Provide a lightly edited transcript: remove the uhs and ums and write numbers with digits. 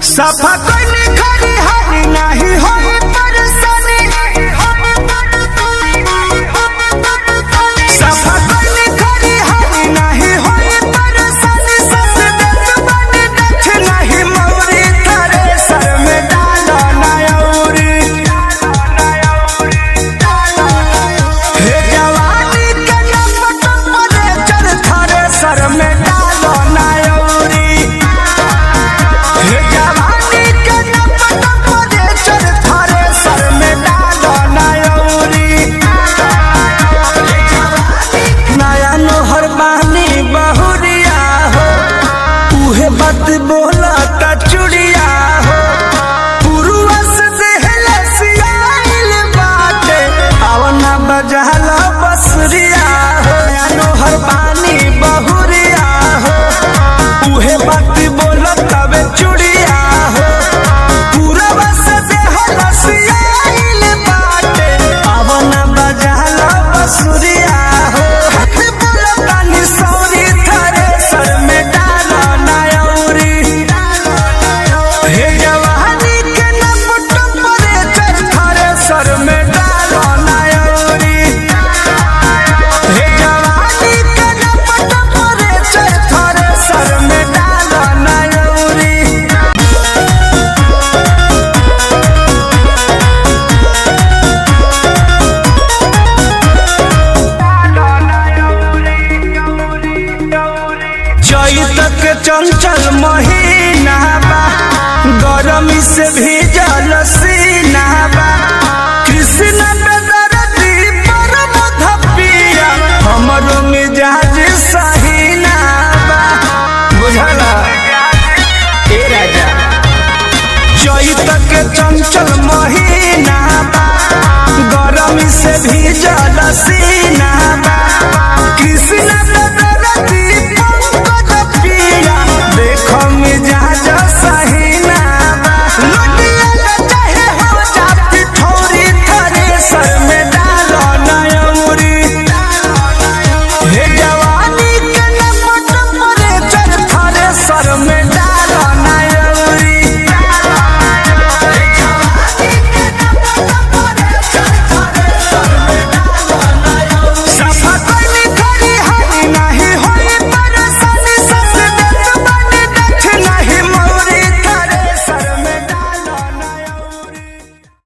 सफा कोई खरी हरी नहीं होई परेशानी, सफा कोई खरी हरी नहीं होई परेशानी। सस देत बनी देख नहीं मौरी थारे सर में डालो नयौरी। हे जवानी के लपट परे चल थारे सर में डालो नयौरी। हे जवानी के लपट परे चल थारे सर में डालो नयौरी। नया नोहर बानी बहुरिया हो, उहे बात बोला त चुड़िया हो। पुरुआ से देहले सियाइल बाटे, आवना बजाला बसरिया हो। नया नोहर बानी बहुरिया हो, उहे बात बोला तबे चुड़िया हो। पुरुआ से देहले सियाइल बाटे, आवना बजाला बसरिया हो। बोला तानी सौरी थारे सर में डालो नयौरी। हे जवानी के लपट परे चल थारे सर में डालो नयौरी। हे जवानी के लपट परे चल थारे सर में डालो नयौरी। चैत के चंचल महीना बा, गरमी से भीजल सीना बा। कृष्ण बेदर्दी पर मधपिया, हमरो मिजाज सहीना बा। बुझला ए राजा, चैत के चंचल महीना बा, गरमी से भीजल सीना बा। कृष्ण